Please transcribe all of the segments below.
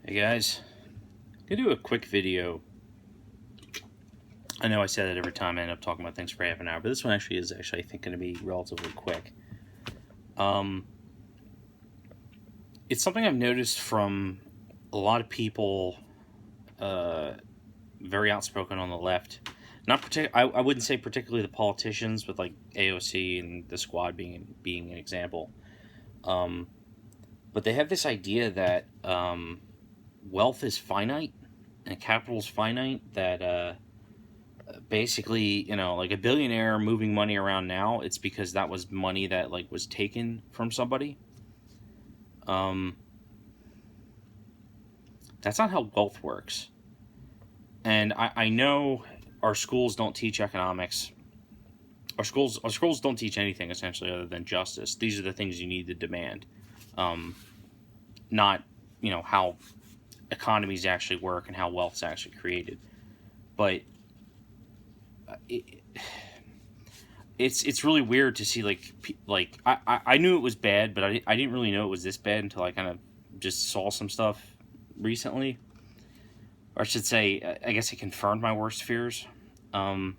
Hey guys, I'm gonna do a quick video. I know I say that every time I end up talking about things for half an hour, but this one is I think going to be relatively quick. Um, it's something I've noticed from a lot of people, very outspoken on the left. I wouldn't say particularly the politicians, with like AOC and the Squad being an example. Um, but they have this idea that wealth is finite and capital is finite. That basically, like a billionaire moving money around now, it's because that was money that like was taken from somebody. Um, that's not how wealth works. And I know our schools don't teach economics. Our schools don't teach anything essentially other than justice. These are the things you need to demand, um, not how economies actually work and how wealth's actually created. But it, it's really weird to see I knew it was bad, but I didn't really know it was this bad until I kind of just saw some stuff recently, or I should say, I guess it confirmed my worst fears. Um,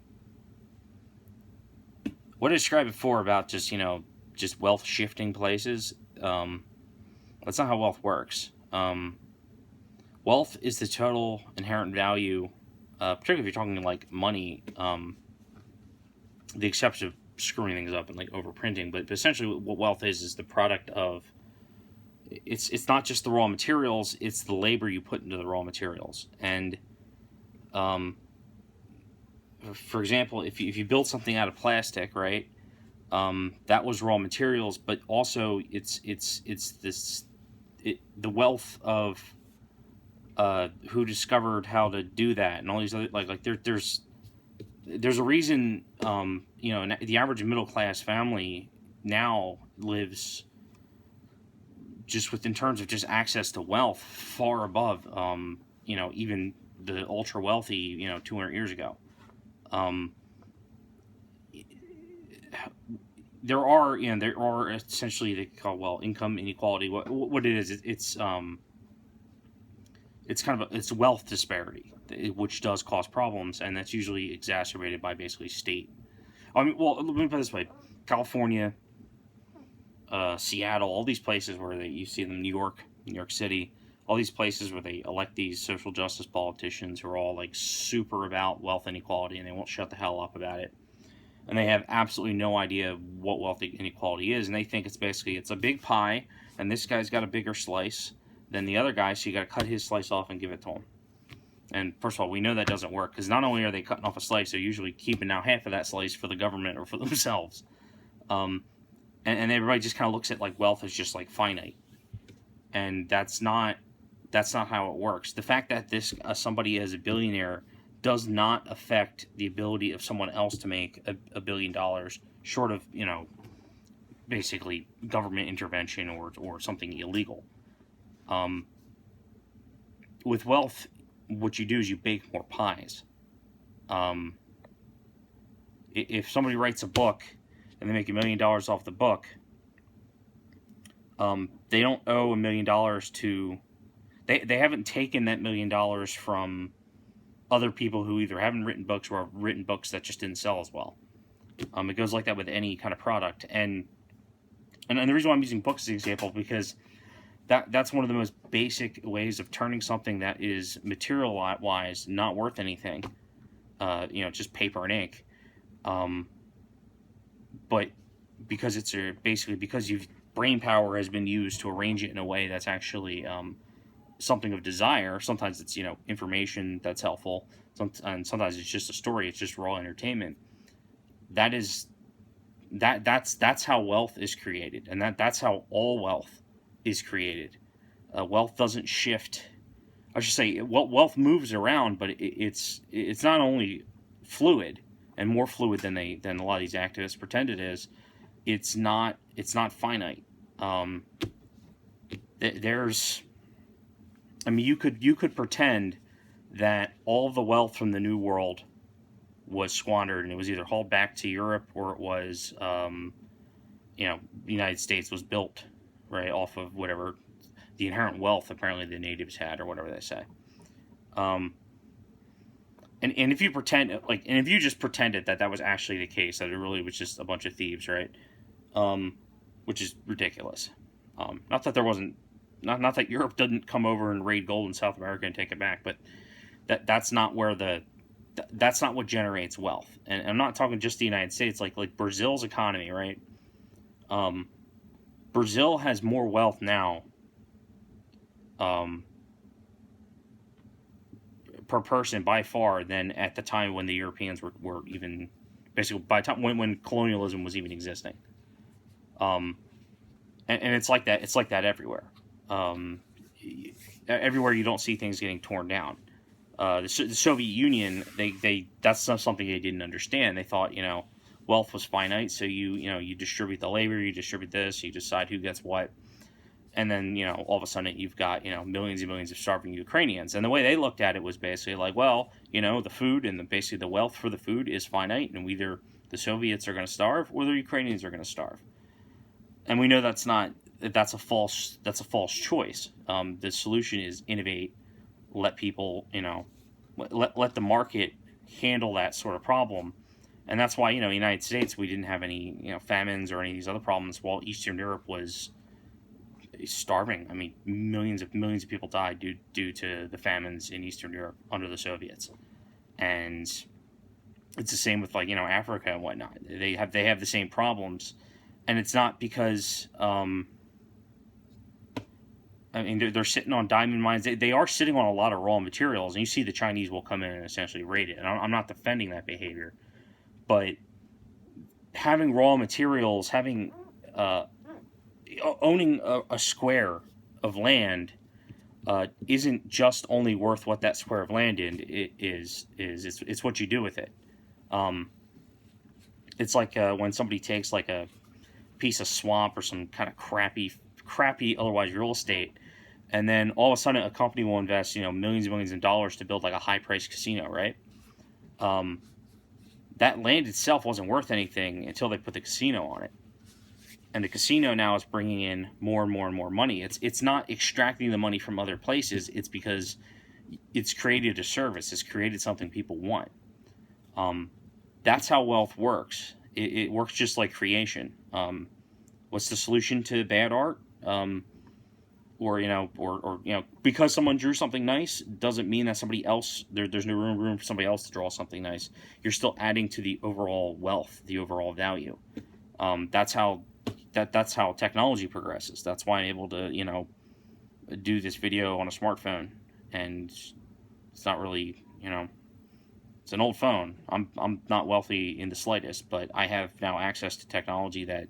what I described before about just wealth shifting places, that's not how wealth works. Wealth is the total inherent value, particularly if you're talking like money. The exception of screwing things up and like overprinting, but essentially what wealth is the product of, it's not just the raw materials, it's the labor you put into the raw materials. And um, for example, if you build something out of plastic, right, that was raw materials, but also the wealth of who discovered how to do that and all these other there's a reason, the average middle class family now lives just in terms of just access to wealth far above, even the ultra wealthy, 200 years ago. Um, there are essentially, they call income inequality. What it is, it's kind of it's wealth disparity, which does cause problems, and that's usually exacerbated by basically state. I mean, well, let me put it this way: California, Seattle, all these places where you see them, New York City, all these places where they elect these social justice politicians who are all like super about wealth inequality, and they won't shut the hell up about it. And they have absolutely no idea what wealth inequality is, and they think it's a big pie, and this guy's got a bigger slice than the other guy, so you got to cut his slice off and give it to him. And first of all, we know that doesn't work, because not only are they cutting off a slice, they're usually keeping now half of that slice for the government or for themselves. And everybody just kind of looks at like wealth as just like finite, and that's not how it works. The fact that this somebody is a billionaire does not affect the ability of someone else to make $1 billion, short of basically government intervention or something illegal. With wealth, what you do is you bake more pies. If somebody writes a book and they make $1 million off the book, they don't owe $1 million to. They haven't taken that $1 million from other people who either haven't written books or have written books that just didn't sell as well. It goes like that with any kind of product, and the reason why I'm using books as an example, because that's one of the most basic ways of turning something that is material-wise not worth anything, just paper and ink, but because because brain power has been used to arrange it in a way that's actually something of desire. Sometimes it's information that's helpful, and sometimes it's just a story. It's just raw entertainment. That's how wealth is created, and that's how all wealth is created. Wealth doesn't shift. I should say, wealth moves around, but it's not only fluid and more fluid than a lot of these activists pretend it is. It's not finite. There's, I mean, you could pretend that all of the wealth from the New World was squandered and it was either hauled back to Europe, or it was, the United States was built right off of whatever the inherent wealth apparently the natives had, or whatever they say. And if you pretend and if you just pretended that that was actually the case, that it really was just a bunch of thieves, right? Which is ridiculous. Not that there wasn't, not that Europe didn't come over and raid gold in South America and take it back, but that's not where that's not what generates wealth. And I'm not talking just the United States, like Brazil's economy, right? Brazil has more wealth now per person by far than at the time when the Europeans were even, basically by the time when colonialism was even existing. And it's like that. It's like that everywhere. Everywhere you don't see things getting torn down. The Soviet Union, they that's not something they didn't understand. They thought, wealth was finite, so you distribute the labor, you distribute this, you decide who gets what, and then all of a sudden you've got millions and millions of starving Ukrainians. And the way they looked at it was basically like, well, the food and basically the wealth for the food is finite, and either the Soviets are going to starve or the Ukrainians are going to starve. And we know that's a false choice. The solution is innovate, let people, let the market handle that sort of problem. And that's why, United States, we didn't have any, famines or any of these other problems, while Eastern Europe was starving. I mean, millions of people died due to the famines in Eastern Europe under the Soviets. And it's the same with Africa and whatnot. They have the same problems. And it's not because, they're sitting on diamond mines. They are sitting on a lot of raw materials, and you see the Chinese will come in and essentially raid it. And I'm not defending that behavior, but having raw materials, owning a square of land isn't just only worth what that square of land is. It's what you do with it. It's like when somebody takes like a piece of swamp or some kind of crappy otherwise real estate, and then all of a sudden a company will invest millions and millions of dollars to build like a high priced casino, right? That land itself wasn't worth anything until they put the casino on it, and the casino now is bringing in more and more and more money. It's not extracting the money from other places. It's because it's created a service. It's created something people want. That's how wealth works. It works just like creation. What's the solution to bad art? Or because someone drew something nice doesn't mean that somebody else there's no room for somebody else to draw something nice. You're still adding to the overall wealth, the overall value. That's how technology progresses. That's why I'm able to do this video on a smartphone, and it's not really it's an old phone. I'm not wealthy in the slightest, but I have now access to technology that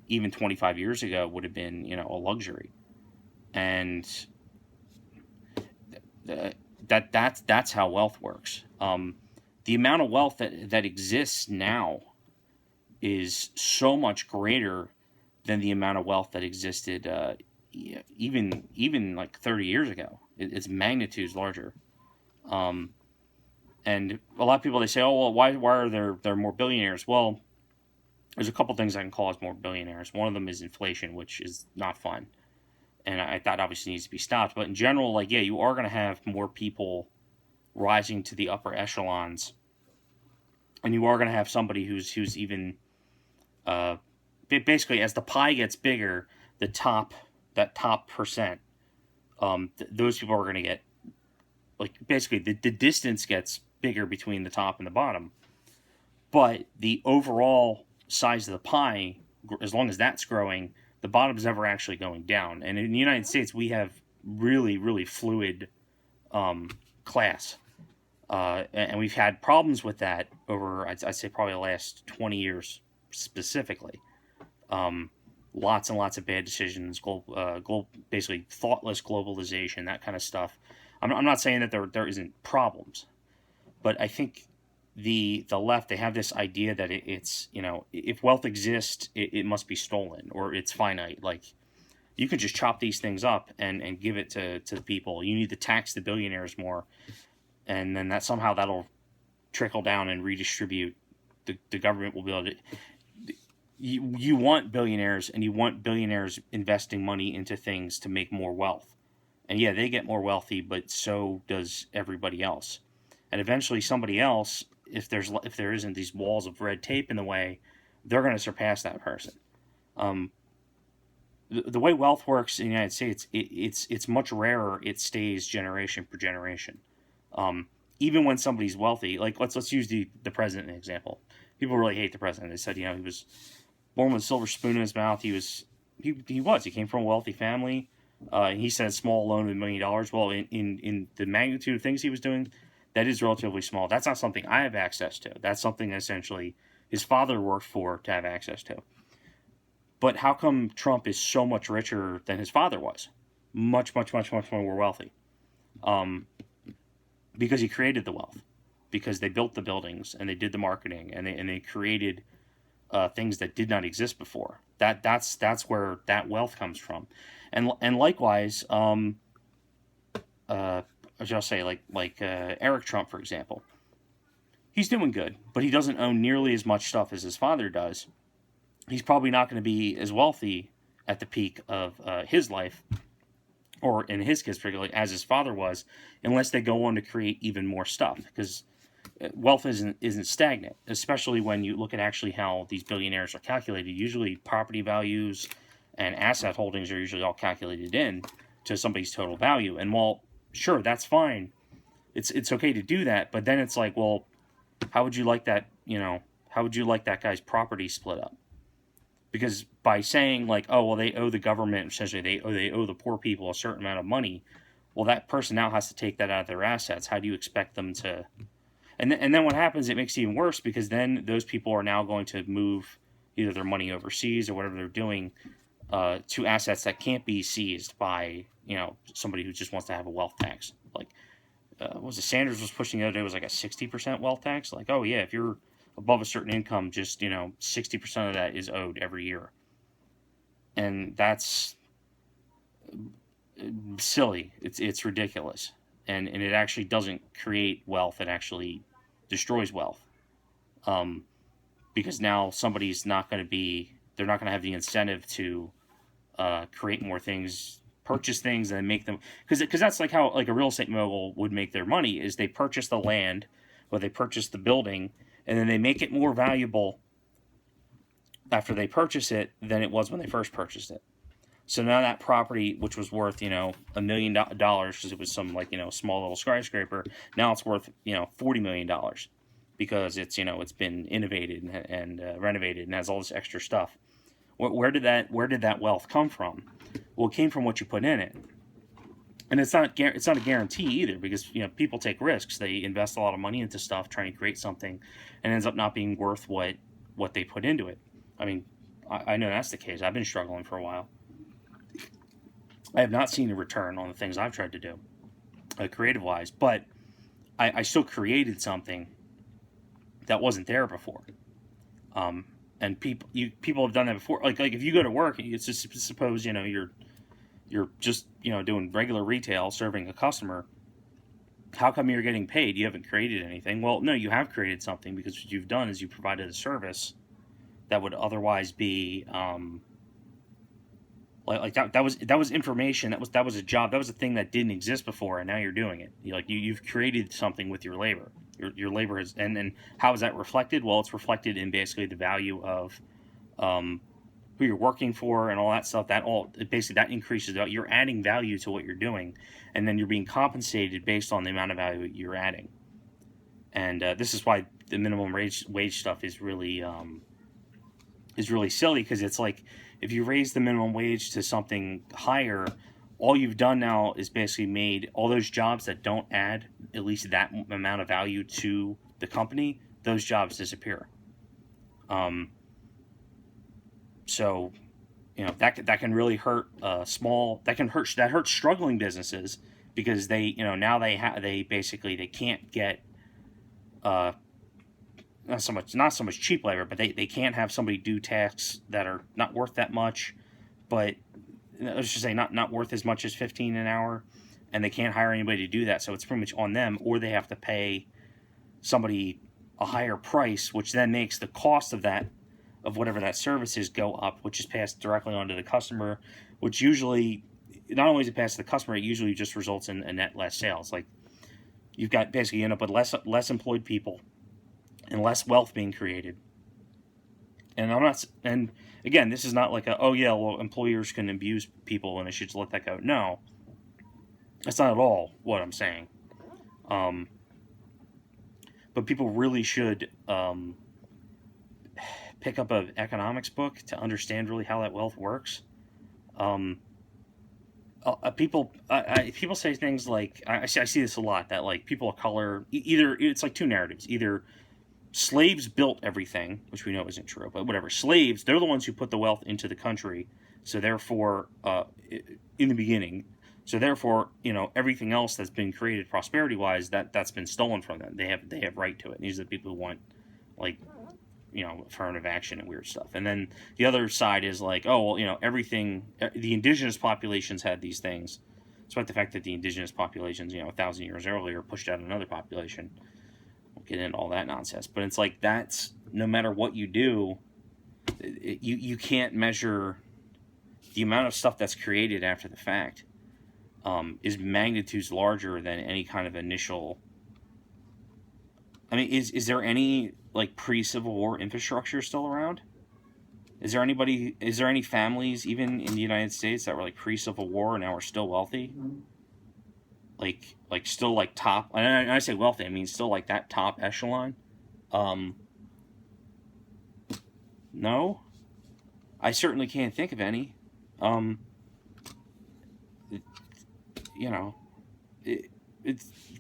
even 25 years ago would have been, a luxury. And that's how wealth works. The amount of wealth that exists now is so much greater than the amount of wealth that existed even like 30 years ago. Its magnitude's larger. And a lot of people, they say, oh, well, why are there more billionaires? Well, there's a couple things I can cause more billionaires. One of them is inflation, which is not fun. And that obviously needs to be stopped. But in general, you are going to have more people rising to the upper echelons. And you are going to have somebody who's even, basically, as the pie gets bigger, that top percent, those people are going to get, basically, the distance gets bigger between the top and the bottom. But the overall size of the pie, as long as that's growing, the bottom is never actually going down. And in the United States, we have really, really fluid class. And we've had problems with that over, I'd say, probably the last 20 years specifically. Lots and lots of bad decisions, basically thoughtless globalization, that kind of stuff. I'm not saying that there isn't problems, but I think the left, they have this idea that it's if wealth exists, it must be stolen or it's finite. Like, you could just chop these things up and give it to the people. You need to tax the billionaires more, and then that'll trickle down and redistribute. The government will be able to. you want billionaires, and you want billionaires investing money into things to make more wealth. And yeah, they get more wealthy, but so does everybody else. And eventually, somebody else, if there isn't these walls of red tape in the way, they're going to surpass that person. Um, the way wealth works in the United States, it's much rarer. It stays generation per generation. Um, Even when somebody's wealthy, like let's use the president example. People really hate the president. They said, he was born with a silver spoon in his mouth. He came from a wealthy family. He said small loan of $1 million. Well, in the magnitude of things he was doing, that is relatively small. That's not something I have access to. That's something essentially his father worked for to have access to. But how come Trump is so much richer than his father was? Much, much, much, much more wealthy. Um, because he created the wealth. Because they built the buildings and they did the marketing and they created things that did not exist before. That's where that wealth comes from, and likewise, I shall say like Eric Trump, for example. He's doing good, but he doesn't own nearly as much stuff as his father does. He's probably not going to be as wealthy at the peak of his life, or in his case particularly, as his father was, unless they go on to create even more stuff. Because wealth isn't stagnant, especially when you look at actually how these billionaires are calculated. Usually, property values and asset holdings are usually all calculated in to somebody's total value. And while sure, that's fine, it's okay to do that, but then it's like, well, how would you like that? How would you like that guy's property split up? Because by saying like, oh well, they owe the government, essentially they owe the poor people a certain amount of money. Well, that person now has to take that out of their assets. How do you expect them to? And then what happens? It makes it even worse, because then those people are now going to move either their money overseas or whatever they're doing to assets that can't be seized by somebody who just wants to have a wealth tax. Like what was it, Sanders was pushing the other day, was like a 60% wealth tax. Like, oh yeah, if you're above a certain income, just 60% of that is owed every year, and that's silly. It's ridiculous, and it actually doesn't create wealth. It actually destroys wealth, um, because now somebody's not going to be. They're not going to have the incentive to create more things, purchase things, and make them, because that's like how like a real estate mogul would make their money, is they purchase the land or they purchase the building, and then they make it more valuable after they purchase it than it was when they first purchased it. So now that property, which was worth $1 million because it was some small little skyscraper, now it's worth $40 million because it's been innovated and renovated and has all this extra stuff. Where did that wealth come from? Well, it came from what you put in it, and it's not a guarantee either, because people take risks. They invest a lot of money into stuff trying to create something, and ends up not being worth what they put into it. I mean, I know that's the case. I've been struggling for a while. I have not seen a return on the things I've tried to do, creative wise, but I still created something that wasn't there before. And people have done that before. Like if you go to work, it's just suppose you're just doing regular retail, serving a customer. How come you're getting paid? You haven't created anything. Well, no, you have created something, because what you've done is you provided a service that would otherwise be like that was information, that was a job, that was a thing that didn't exist before, and now you're doing it. You've created something with your labor. Your labor has, and how is that reflected? Well, it's reflected in basically the value of who you're working for and all that stuff. That increases. You're adding value to what you're doing, and then you're being compensated based on the amount of value you're adding. And this is why the minimum wage stuff is really silly, because it's like, if you raise the minimum wage to something higher, all you've done now is basically made all those jobs that don't add at least that amount of value to the company, those jobs disappear. So that can really hurt that hurts struggling businesses, because they now they basically they can't get not so much cheap labor, but they can't have somebody do tasks that are not worth that much, but let's just say not worth as much as 15 an hour, and they can't hire anybody to do that. So it's pretty much on them, or they have to pay somebody a higher price, which then makes the cost of of whatever that service is go up, which is passed directly onto the customer, which usually, not only is it passed to the customer, it usually just results in a net less sales. Like, you've got basically, you end up with less employed people and less wealth being created. And again, this is not like oh yeah, well, employers can abuse people and they should just let that go. No, that's not at all what I'm saying. But people really should pick up an economics book to understand really how that wealth works. People say things like, I see this a lot, that like people of color, either it's like two narratives. Either slaves built everything, which we know isn't true, but whatever. Slaves, they're the ones who put the wealth into the country. So therefore, in the beginning, so therefore, everything else that's been created prosperity-wise, that's been stolen from them. They have right to it. And these are the people who want, like, affirmative action and weird stuff. And then the other side is like, oh, well, everything, the indigenous populations had these things, despite the fact that the indigenous populations, 1,000 years earlier pushed out another population. We'll get into all that nonsense. But it's like, that's, no matter what you do, you can't measure the amount of stuff that's created after the fact. Is magnitudes larger than any kind of initial. I mean, is there any like pre-Civil War infrastructure still around? Is there any families even in the United States that were like pre-Civil War and now are still wealthy? Like still like top. And I say wealthy, I mean still like that top echelon. No, I certainly can't think of any.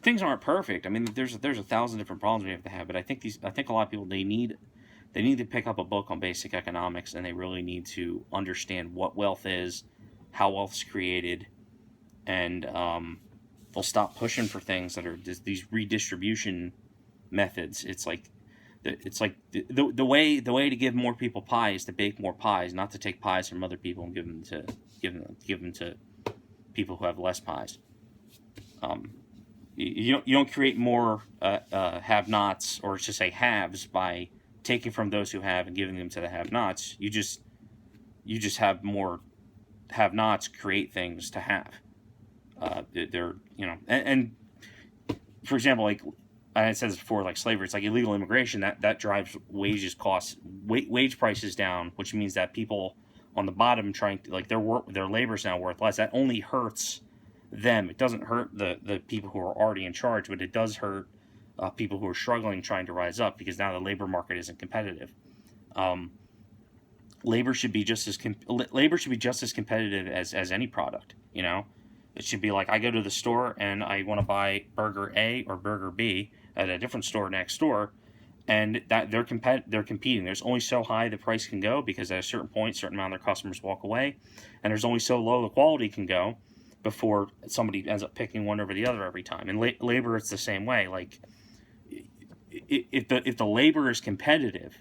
Things aren't perfect. I mean, there's 1,000 different problems we have to have, but I think a lot of people, they need to pick up a book on basic economics, and they really need to understand what wealth is, how wealth's created, and they'll stop pushing for things that are these redistribution methods. It's like the way to give more people pie is to bake more pies, not to take pies from other people and give them to people who have less pies. You don't create more have-nots, or to say haves, by taking from those who have and giving them to the have-nots. You just have more have-nots create things to have. And for example, like I said this before, like slavery, it's like illegal immigration that drives wage prices down, which means that people on the bottom trying to, like, their labor's now worth less. That only hurts them. It doesn't hurt the people who are already in charge, but it does hurt people who are struggling trying to rise up, because now the labor market isn't competitive. Labor should be just as competitive as any product. It should be like, I go to the store and I want to buy burger A or burger B at a different store next door, and that they're competing. There's only so high the price can go, because at a certain point, a certain amount of their customers walk away, and there's only so low the quality can go before somebody ends up picking one over the other every time. And labor, it's the same way. Like, if the labor is competitive,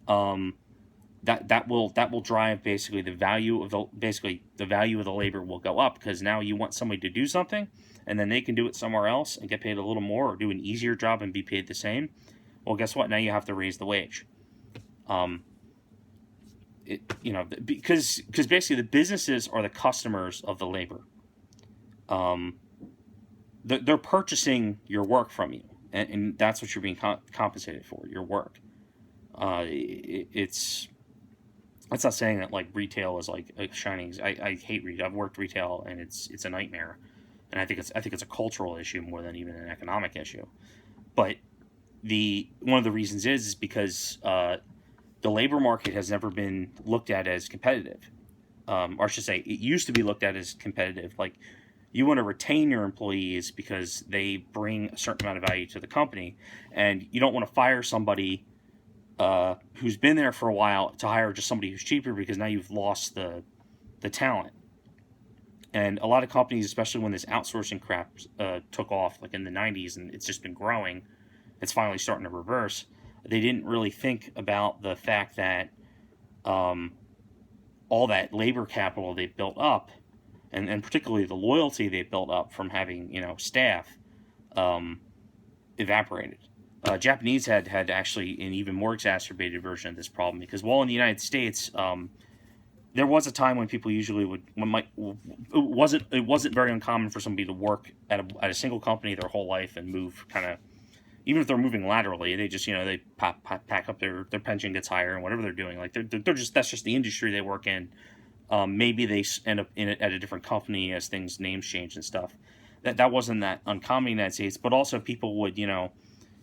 that will drive basically the value of the labor will go up, because now you want somebody to do something, and then they can do it somewhere else and get paid a little more, or do an easier job and be paid the same. Well, guess what? Now you have to raise the wage. Because basically the businesses are the customers of the labor. They're purchasing your work from you, and that's what you're being compensated for, your work. It's not saying that like retail is like a shining. I hate retail. I've worked retail, and it's a nightmare, and I think it's a cultural issue more than even an economic issue. But one of the reasons is because the labor market has never been looked at as competitive, or I should say, it used to be looked at as competitive. Like, you want to retain your employees because they bring a certain amount of value to the company, and you don't want to fire somebody who's been there for a while to hire just somebody who's cheaper, because now you've lost the talent. And a lot of companies, especially when this outsourcing crap took off, like in the 90s, and it's just been growing, it's finally starting to reverse. They didn't really think about the fact that all that labor capital they built up, and particularly the loyalty they built up from having staff, evaporated. Japanese had actually an even more exacerbated version of this problem, because while in the United States, there was a time when people usually would it wasn't very uncommon for somebody to work at a single company their whole life and move kind of, even if they're moving laterally, they just, they pack up their pension gets higher, and whatever they're doing, like they're just, that's just the industry they work in. Maybe they end up in it at a different company as things names change and stuff. That wasn't that uncommon in the United States, but also people would,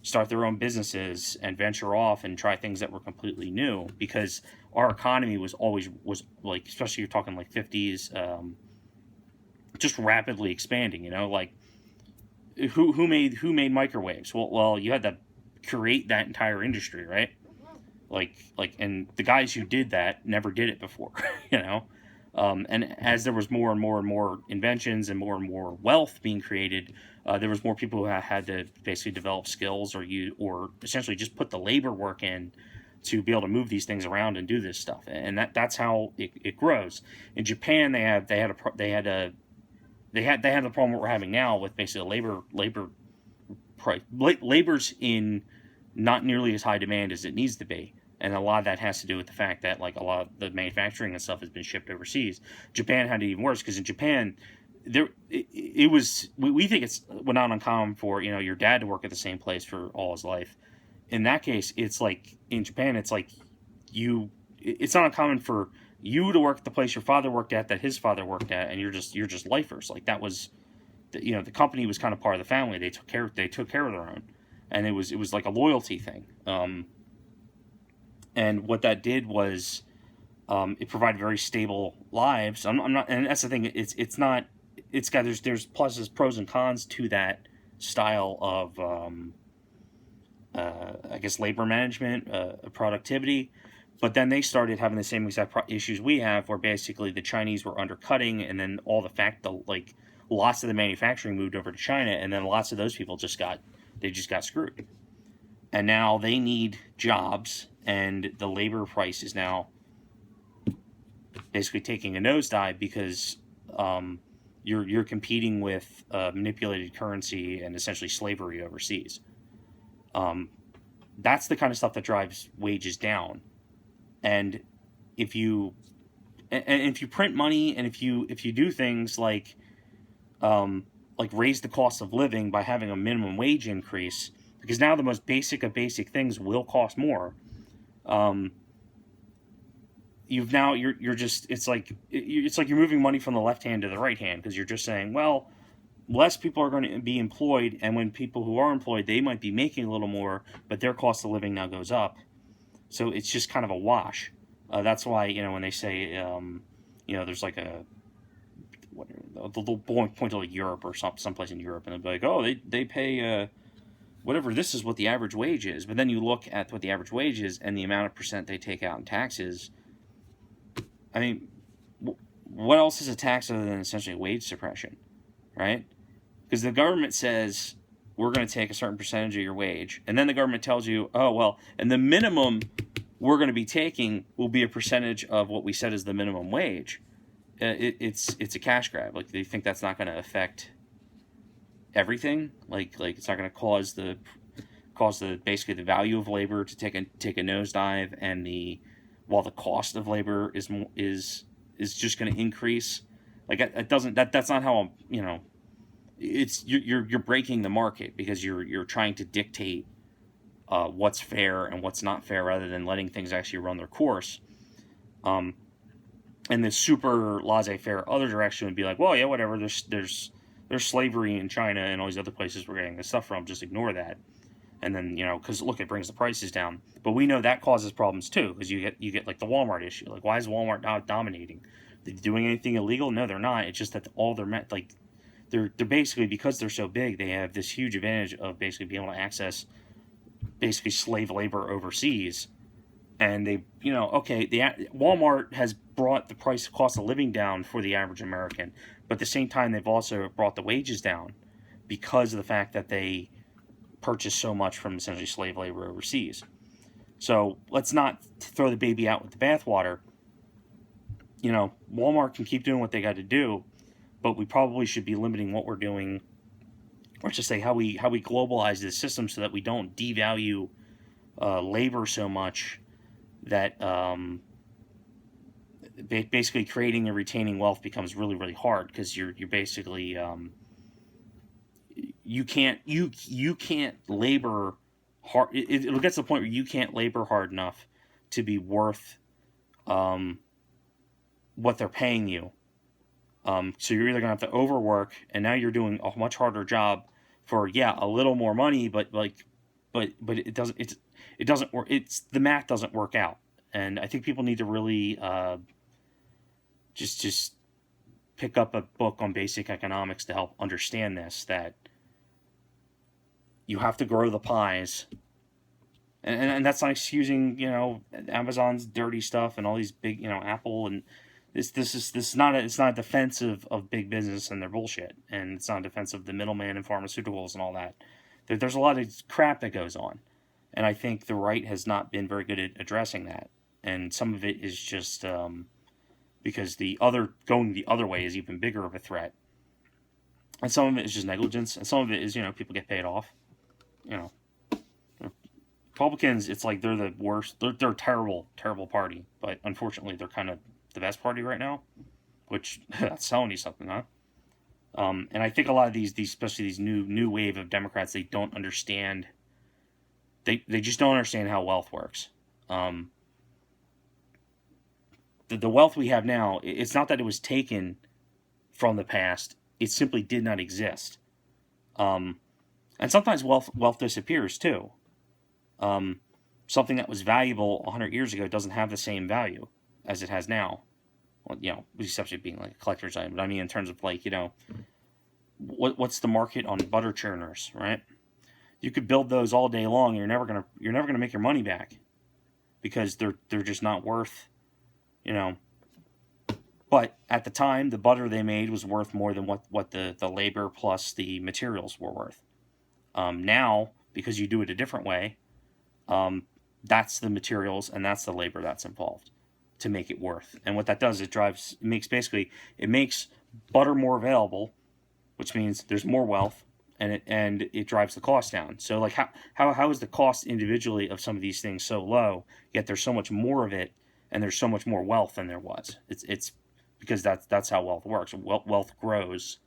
start their own businesses and venture off and try things that were completely new, because our economy was like, especially you're talking like 50s, just rapidly expanding. Like who made microwaves? Well, you had to create that entire industry, right? And the guys who did that never did it before. you know. And as there was more and more and more inventions and more wealth being created, there was more people who had to basically develop skills or essentially just put the labor work in to be able to move these things around and do this stuff. And that's how it grows. In Japan, they had the problem that we're having now with basically labor price. Labor's in not nearly as high demand as it needs to be. And a lot of that has to do with the fact that like a lot of the manufacturing and stuff has been shipped overseas. Japan had it even worse, because in Japan, we think it's not uncommon for your dad to work at the same place for all his life. In that case, it's like in Japan, it's like it's not uncommon for you to work at the place your father worked at, that his father worked at, and you're just lifers. Like that was, the company was kind of part of the family. They took care of their own, and it was like a loyalty thing. And what that did was, it provided very stable lives. I'm not, and that's the thing. It's not. It's got there's pros and cons to that style of, I guess, labor management, productivity. But then they started having the same exact issues we have, where basically the Chinese were undercutting, and then lots of the manufacturing moved over to China, and then lots of those people just got screwed. And now they need jobs, and the labor price is now basically taking a nosedive, because you're competing with manipulated currency and essentially slavery overseas. That's the kind of stuff that drives wages down. And if you print money, and if you do things like raise the cost of living by having a minimum wage increase, because now the most basic of basic things will cost more. It's like you're moving money from the left hand to the right hand, because you're just saying, well, less people are going to be employed, and when people who are employed, they might be making a little more, but their cost of living now goes up. So it's just kind of a wash. That's why, when they say, there's like they'll point to like Europe or someplace in Europe, and they'll be like, oh, they pay whatever, this is what the average wage is. But then you look at what the average wage is and the amount of percent they take out in taxes. I mean, what else is a tax other than essentially wage suppression, right? Because the government says, we're going to take a certain percentage of your wage, and then the government tells you, oh, well, and the minimum we're going to be taking will be a percentage of what we said is the minimum wage. It's a cash grab. Like, they think that's not going to affect everything. Like it's not going to cause the basically the value of labor to take a nosedive, and while the cost of labor is just going to increase. Like, it doesn't, that's not how it's you're breaking the market, because you're trying to dictate what's fair and what's not fair, rather than letting things actually run their course. And the super laissez-faire other direction would be like, well, yeah, whatever, there's slavery in China and all these other places we're getting this stuff from, just ignore that. And then, because look, it brings the prices down. But we know that causes problems too, because you get like the Walmart issue. Like, why is Walmart not dominating? Are they doing anything illegal? No, they're not. It's just that all they're basically, because they're so big, they have this huge advantage of basically being able to access basically slave labor overseas. And they, Walmart has brought the cost of living down for the average American, but at the same time, they've also brought the wages down, because of the fact that they purchase so much from essentially slave labor overseas. So let's not throw the baby out with the bathwater. Walmart can keep doing what they got to do, but we probably should be limiting what we're doing or just say how we globalize this system so that we don't devalue labor so much that basically creating and retaining wealth becomes really really hard, because you're basically you can't labor hard. It'll get to the point where you can't labor hard enough to be worth what they're paying you. So you're either gonna have to overwork, and now you're doing a much harder job for a little more money, but it doesn't work. It's the math doesn't work out, and I think people need to really just pick up a book on basic economics to help understand this. That you have to grow the pies, and that's not excusing Amazon's dirty stuff and all these big Apple, and this is not it's not a defense of big business and their bullshit, and it's not a defense of the middleman in pharmaceuticals and all that. There's a lot of crap that goes on, and I think the right has not been very good at addressing that, and some of it is just because going the other way is even bigger of a threat, and some of it is just negligence, and some of it is people get paid off. Republicans, it's like they're the worst. They're a terrible, terrible party, but unfortunately, they're kind of the best party right now, which that's telling you something, huh? And I think a lot of these especially these new wave of Democrats, they don't understand. They just don't understand how wealth works. The wealth we have now, it's not that it was taken from the past; it simply did not exist. And sometimes wealth disappears too. Something that was valuable 100 years ago doesn't have the same value as it has now. Well, with the exception of being like a collector's item. But I mean, in terms of what's the market on butter churners, right? You could build those all day long. You're never gonna make your money back, because they're just not worth, But at the time, the butter they made was worth more than what the labor plus the materials were worth. Now, because you do it a different way, that's the materials and that's the labor that's involved to make it worth. And what that does, it makes butter more available, which means there's more wealth, and it drives the cost down. So like how is the cost individually of some of these things so low, yet there's so much more of it, and there's so much more wealth than there was? It's because that's how wealth works. Wealth grows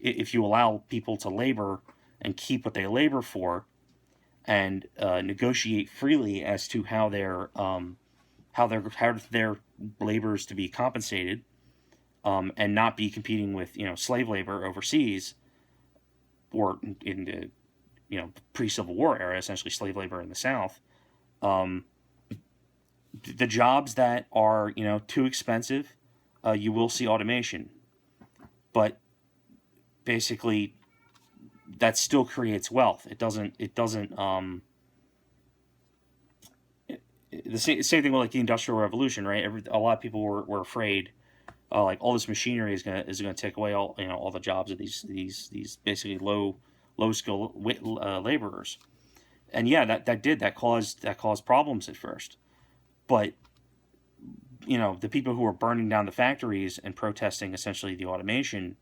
if you allow people to labor and keep what they labor for, and negotiate freely as to how their labor is to be compensated, and not be competing with slave labor overseas, or in the pre-Civil War era, essentially slave labor in the South. The jobs that are too expensive, you will see automation, but basically that still creates wealth. It doesn't. The same thing with like the Industrial Revolution, right? A lot of people were afraid, like all this machinery is gonna take away all the jobs of these basically low skill laborers, and that caused problems at first, but the people who were burning down the factories and protesting essentially the automation,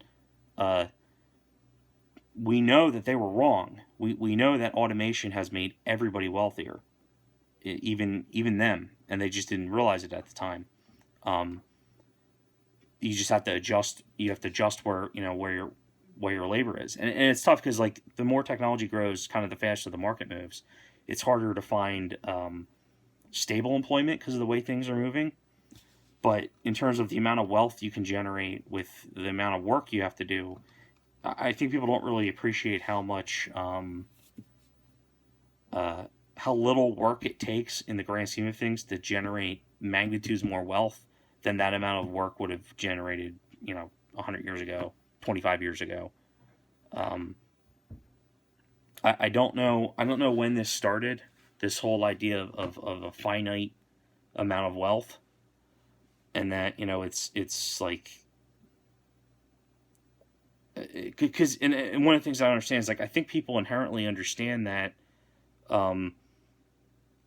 we know that they were wrong. We know that automation has made everybody wealthier, even them, and they just didn't realize it at the time. You just have to adjust. You have to adjust where your labor is, and it's tough because like the more technology grows, kind of the faster the market moves. It's harder to find stable employment because of the way things are moving. But in terms of the amount of wealth you can generate with the amount of work you have to do, I think people don't really appreciate how much, how little work it takes in the grand scheme of things to generate magnitudes more wealth than that amount of work would have generated, 100 years ago, 25 years ago. I don't know when this started, this whole idea of a finite amount of wealth, and that it's like, because and one of the things I don't understand is like I think people inherently understand that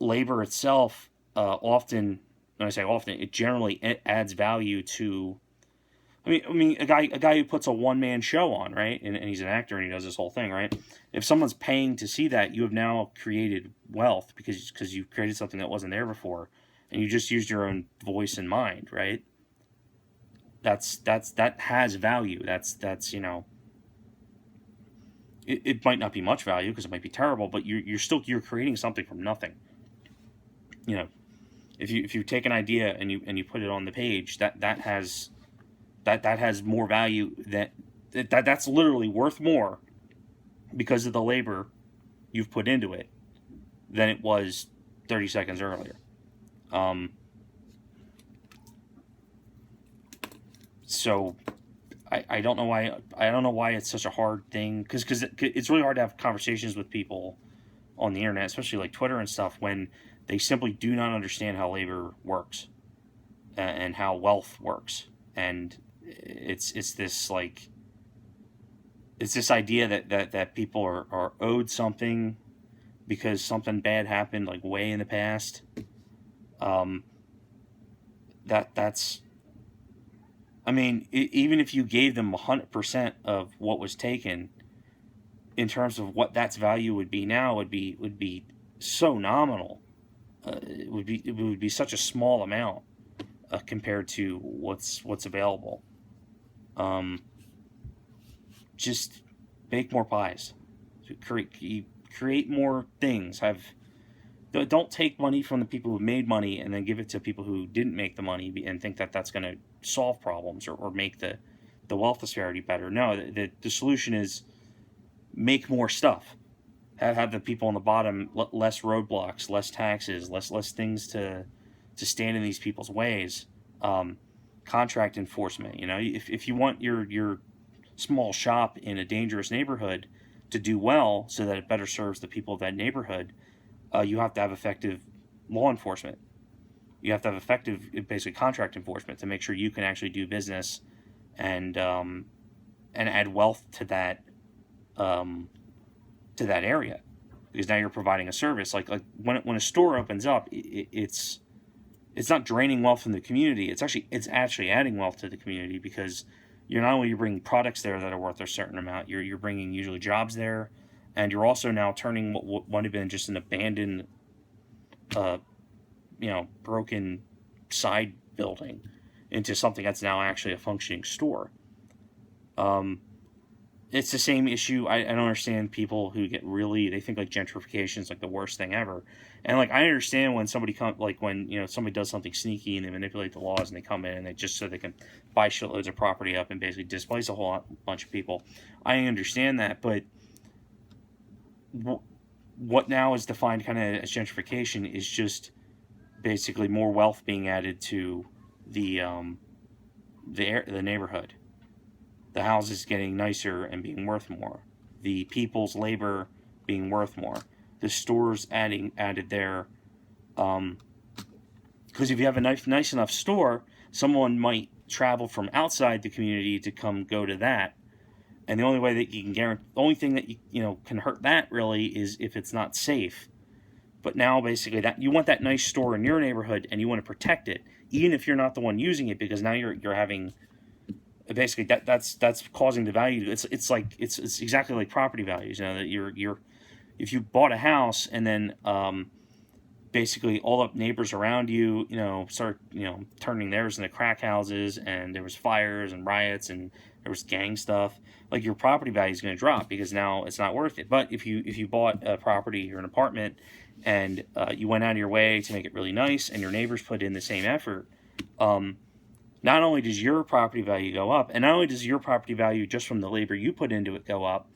labor itself often, when I say often, it generally adds value to I mean, a guy who puts a one man show on, right? And he's an actor and he does this whole thing, right? If someone's paying to see that, you have now created wealth because you've created something that wasn't there before, and you just used your own voice and mind, right? That has value. That's it might not be much value because it might be terrible, but you're creating something from nothing. You know, if you take an idea and you put it on the page, that has more value that's literally worth more because of the labor you've put into it than it was 30 seconds earlier. So I don't know why it's such a hard thing because it's really hard to have conversations with people on the internet, especially like Twitter and stuff, when they simply do not understand how labor works and how wealth works. And it's this like it's this idea that people are owed something because something bad happened like way in the past. That's I mean, even if you gave them 100% of what was taken, in terms of what that's value would be now, would be so nominal. It would be such a small amount compared to what's available. Um, just bake more pies, create more things. Don't take money from the people who made money and then give it to people who didn't make the money and think that that's going to solve problems or make the wealth disparity better. No, the solution is make more stuff. Have the people on the bottom less roadblocks, less taxes, less things to stand in these people's ways. Contract enforcement. If you want your small shop in a dangerous neighborhood to do well, so that it better serves the people of that neighborhood, you have to have effective law enforcement. You have to have effective, basically, contract enforcement to make sure you can actually do business and add wealth to that area, because now you're providing a service. Like when a store opens up, it's not draining wealth from the community. It's actually adding wealth to the community, because you're not only bringing products there that are worth a certain amount, you're bringing usually jobs there, and you're also now turning what might have been just an abandoned, broken side building into something that's now actually a functioning store. It's the same issue. I don't understand people who they think like gentrification is like the worst thing ever. And like, I understand when somebody somebody does something sneaky and they manipulate the laws and they come in and they can buy shitloads of property up and basically displace a whole bunch of people. I understand that, but what now is defined kind of as gentrification is just basically more wealth being added to the neighborhood. The houses getting nicer and being worth more. The people's labor being worth more. The stores added there. Because if you have a nice enough store, someone might travel from outside the community to come go to that. And the only way that you can guarantee, the only thing that can hurt that really is if it's not safe. But now basically that you want that nice store in your neighborhood and you want to protect it, even if you're not the one using it, because now you're having basically that's causing the value. It's exactly like property values. That you're if you bought a house and then basically all the neighbors around you start turning theirs into crack houses, and there was fires and riots and there was gang stuff, like your property value is going to drop because now it's not worth it. But if you bought a property or an apartment and you went out of your way to make it really nice and your neighbors put in the same effort, not only does your property value go up, and not only does your property value just from the labor you put into it go up,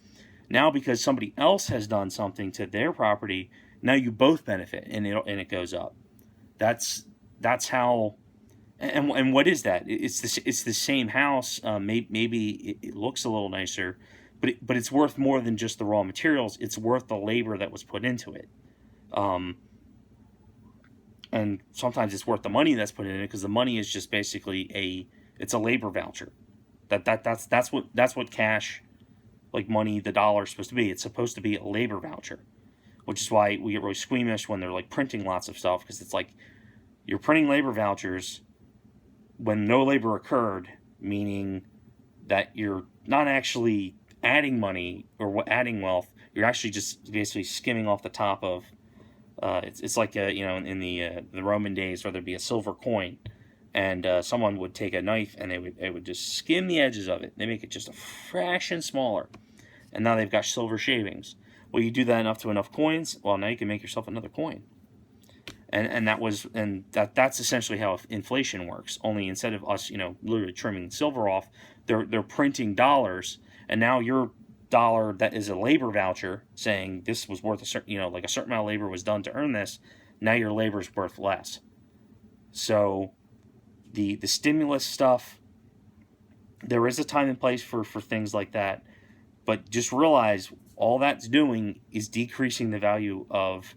now because somebody else has done something to their property, now you both benefit and it goes up. That's how. And what is that? It's the same house. Maybe it looks a little nicer, but it's worth more than just the raw materials. It's worth the labor that was put into it. And sometimes it's worth the money that's put in it, because the money is just basically it's a labor voucher. That's what cash, like money, the dollar is supposed to be. It's supposed to be a labor voucher, which is why we get really squeamish when they're like printing lots of stuff, because it's like you're printing labor vouchers when no labor occurred, meaning that you're not actually adding money or adding wealth. You're actually just basically skimming off the top of. It's like in the Roman days, where there'd be a silver coin, and someone would take a knife and they would just skim the edges of it. They make it just a fraction smaller, and now they've got silver shavings. Well, you do that enough to enough coins. Well, now you can make yourself another coin. That's essentially how inflation works. Only instead of us, literally trimming silver off, they're printing dollars, and now your dollar that is a labor voucher saying this was worth a certain, like a certain amount of labor was done to earn this. Now your labor is worth less. So the stimulus stuff, there is a time and place for things like that, but just realize all that's doing is decreasing the value of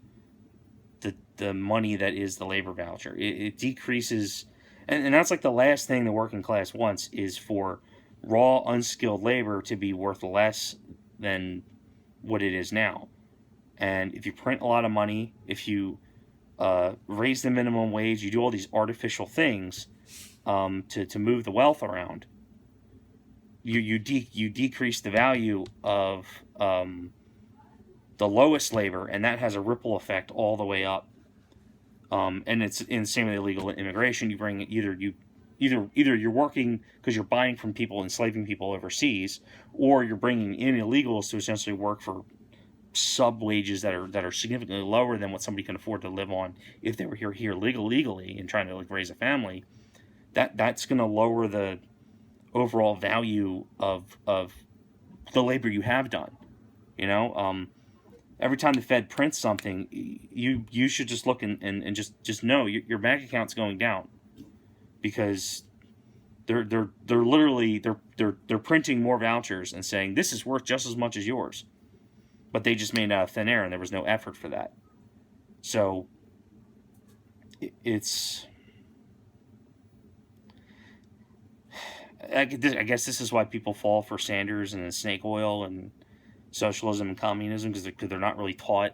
the money that is the labor voucher. It decreases, and that's like the last thing the working class wants, is for raw, unskilled labor to be worth less than what it is now. And if you print a lot of money, if you raise the minimum wage, you do all these artificial things to move the wealth around, you decrease the value of the lowest labor, and that has a ripple effect all the way up. And it's in the same with illegal immigration. You bring either you're working because you're buying from people, enslaving people overseas, or you're bringing in illegals to essentially work for sub wages that are significantly lower than what somebody can afford to live on if they were here legally and trying to raise a family. That's going to lower the overall value of the labor you have done. Every time the Fed prints something, you should just look and just know your bank account's going down, because they're literally printing more vouchers and saying this is worth just as much as yours, but they just made it out of thin air and there was no effort for that. So I guess this is why people fall for Sanders and snake oil and socialism and communism, because they're not really taught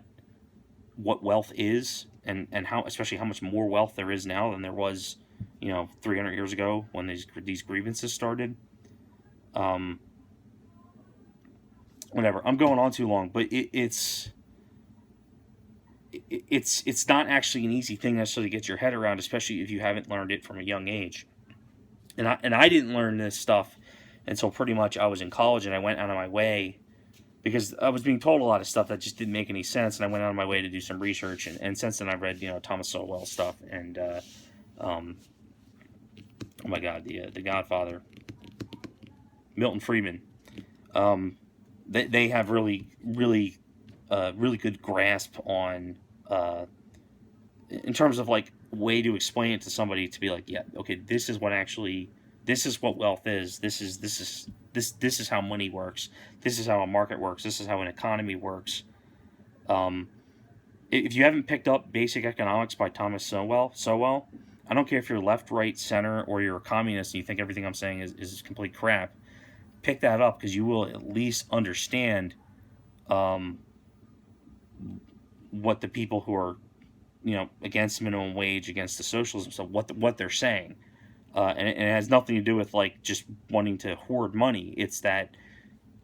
what wealth is, and how, especially how much more wealth there is now than there was 300 years ago when these grievances started. Whatever, I'm going on too long, but it's not actually an easy thing necessarily to get your head around, especially if you haven't learned it from a young age. And I didn't learn this stuff until pretty much I was in college, and I went out of my way, because I was being told a lot of stuff that just didn't make any sense, and I went out of my way to do some research, and since then I've read Thomas Sowell stuff, and oh my God, the Godfather, Milton Friedman. They have really good grasp on in terms of way to explain it to somebody, to be like, yeah, okay, this is what wealth is. This is how money works. This is how a market works. This is how an economy works. If you haven't picked up Basic Economics by Thomas Sowell, I don't care if you're left, right, center, or you're a communist and you think everything I'm saying is complete crap. Pick that up, because you will at least understand what the people who are against minimum wage, against the socialism, so what they're saying. And it has nothing to do with just wanting to hoard money. It's that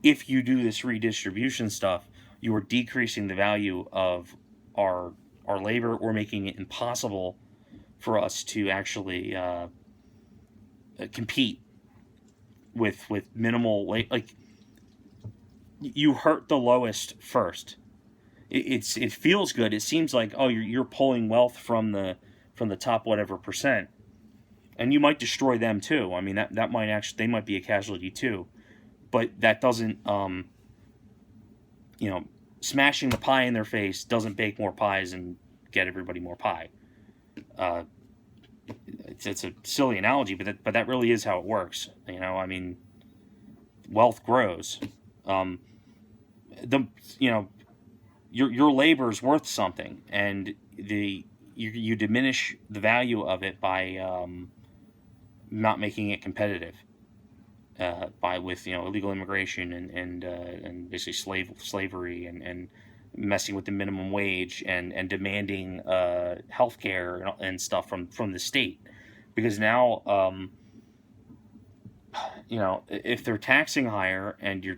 if you do this redistribution stuff, you are decreasing the value of our labor, or making it impossible for us to actually compete with minimal you hurt the lowest first. It feels good. It seems like, oh, you're pulling wealth from the top whatever percent. And you might destroy them too. I mean, that might actually, they might be a casualty too. But that doesn't, smashing the pie in their face doesn't bake more pies and get everybody more pie. It's a silly analogy, but that really is how it works. I mean, wealth grows. Your labor is worth something, and you diminish the value of it by not making it competitive, with illegal immigration and basically slavery and messing with the minimum wage and demanding health care and stuff from the state, because now if they're taxing higher and your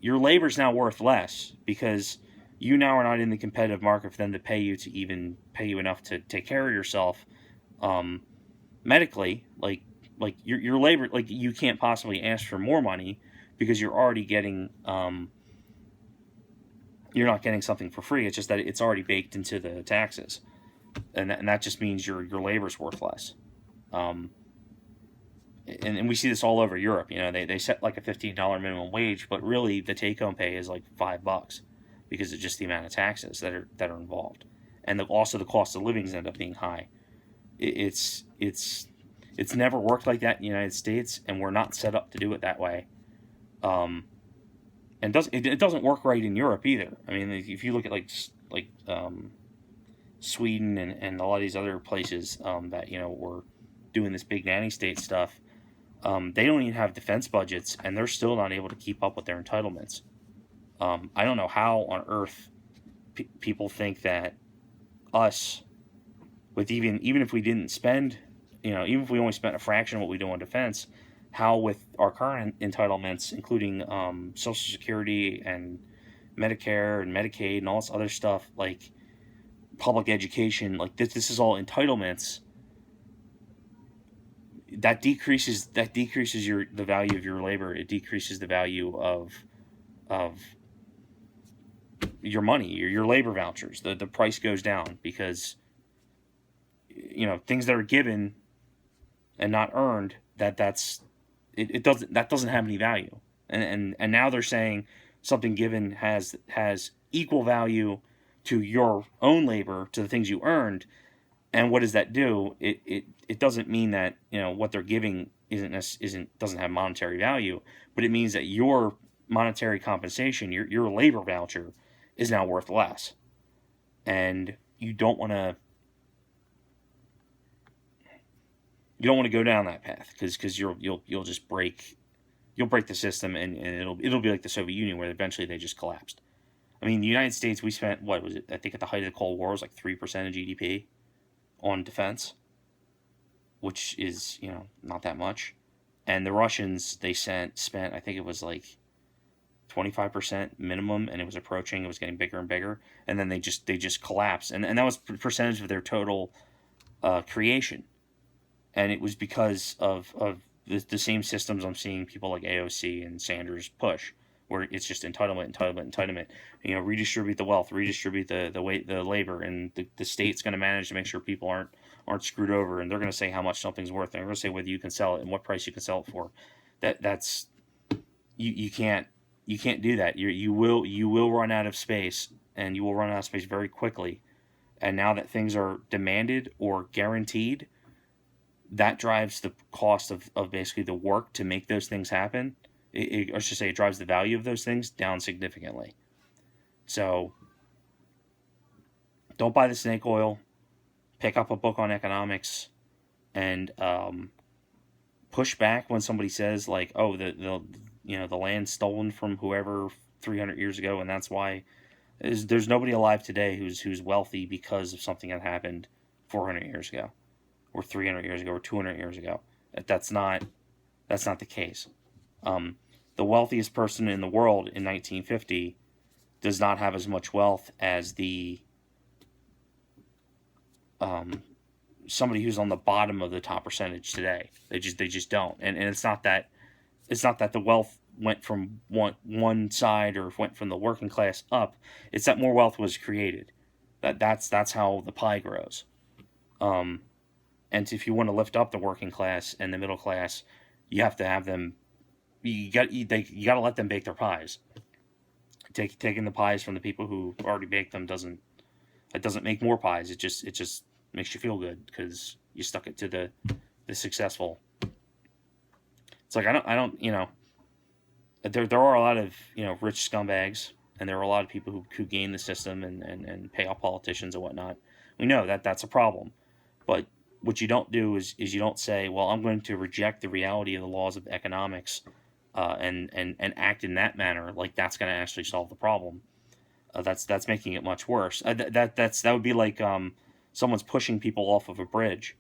your labor's now worth less because you now are not in the competitive market for them to pay you to even pay you enough to take care of yourself, um, medically, like your labor, like you can't possibly ask for more money because you're already getting you're not getting something for free. It's just that it's already baked into the taxes, and that just means your labor's worth less. Um, and we see this all over Europe. They set like a $15 minimum wage, but really the take home pay is like $5 because of just the amount of taxes that are involved, and also the cost of livings end up being high. It's never worked like that in the United States, and we're not set up to do it that way. Um, and it doesn't work right in Europe either. I mean, if you look at Sweden and a lot of these other places that were doing this big nanny state stuff, they don't even have defense budgets, and they're still not able to keep up with their entitlements. I don't know how on earth people think that us, with even if we didn't spend, even if we only spent a fraction of what we do on defense, how with our current entitlements, including Social Security and Medicare and Medicaid and all this other stuff, like public education, like this is all entitlements. That decreases the value of your labor. It decreases the value of your money, your labor vouchers. The price goes down because things that are given and not earned, it doesn't have any value. And now they're saying something given has equal value to your own labor, to the things you earned. And what does that do? It doesn't mean that what they're giving doesn't have monetary value, but it means that your monetary compensation, your labor voucher, is now worth less. And you don't want to go down that path because you'll just break the system, and it'll be like the Soviet Union, where eventually they just collapsed. I mean, the United States, we spent, what was it? I think at the height of the Cold War, it was like 3% of GDP on defense, which is not that much. And the Russians, they spent, I think it was like 25% minimum, and it was getting bigger and bigger, and then they just collapsed, and that was percentage of their total creation. And it was because of the same systems I'm seeing people like AOC and Sanders push, where it's just entitlement. Redistribute the wealth, redistribute the labor, and the state's going to manage to make sure people aren't screwed over, and they're going to say how much something's worth, and they're going to say whether you can sell it and what price you can sell it for. That's you can't do that. You will run out of space, and you will run out of space very quickly. And now that things are demanded or guaranteed, that drives the cost of basically the work to make those things happen. I should say it drives the value of those things down significantly. So don't buy the snake oil. Pick up a book on economics, and push back when somebody says like, "Oh, the land's stolen from whoever 300 years ago, and that's why." There's nobody alive today who's wealthy because of something that happened 400 years ago, or 300 years ago, or 200 years ago. That's not the case. The wealthiest person in the world in 1950 does not have as much wealth as the somebody who's on the bottom of the top percentage today. They just don't. And it's not that the wealth went from one side or went from the working class up. It's that more wealth was created. That's how the pie grows. And if you want to lift up the working class and the middle class, you have to have them. You got to let them bake their pies. Taking the pies from the people who already baked them doesn't make more pies. It just makes you feel good because you stuck it to the successful. It's like I don't there are a lot of rich scumbags, and there are a lot of people who game the system and pay off politicians and whatnot. We know that that's a problem, but what you don't do is you don't say, well, I'm going to reject the reality of the laws of economics and act in that manner, like that's going to actually solve the problem. That's making it much worse. That would be like someone's pushing people off of a bridge,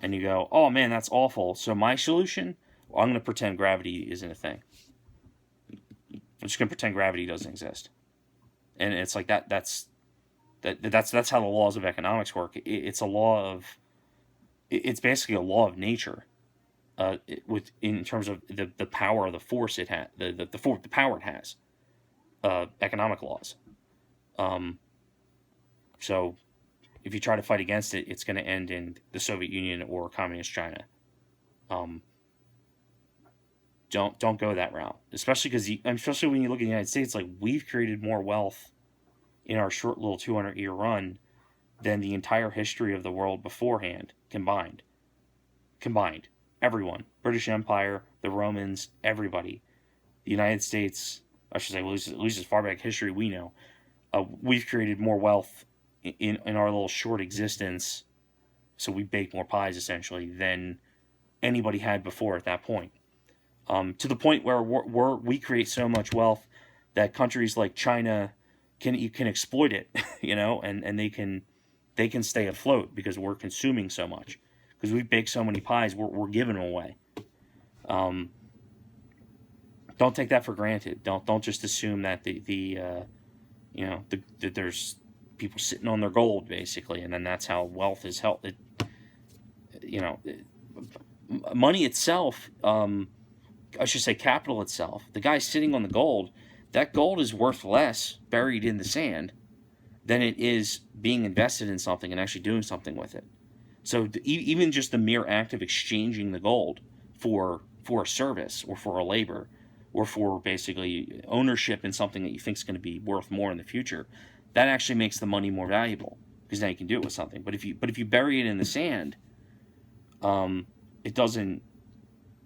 and you go, oh man, that's awful. So my solution, well, I'm going to pretend gravity isn't a thing. I'm just going to pretend gravity doesn't exist. And it's like that. That's how the laws of economics work. It's a law of. It's basically a law of nature. With in terms of the power of the force it has, the power it has. Economic laws. So if you try to fight against it, it's going to end in the Soviet Union or communist China. Don't go that route, especially when you look at the United States. Like, we've created more wealth in our short little 200-year run than the entire history of the world beforehand combined. Everyone, British Empire, the Romans, everybody, the United States. I should say, well, at least as far back history we know, we've created more wealth in our little short existence. So we bake more pies essentially than anybody had before at that point. To the point where we create so much wealth that countries like China can exploit it, and they can stay afloat because we're consuming so much, because we bake so many pies, we're giving them away. Don't take that for granted. Don't just assume that that there's people sitting on their gold basically, and then that's how wealth is held. Money itself. I should say capital itself. The guy sitting on the gold, that gold is worth less buried in the sand than it is being invested in something and actually doing something with it. So even just the mere act of exchanging the gold for a service or for a labor or for basically ownership in something that you think is going to be worth more in the future, that actually makes the money more valuable, because now you can do it with something. But if you bury it in the sand, it doesn't.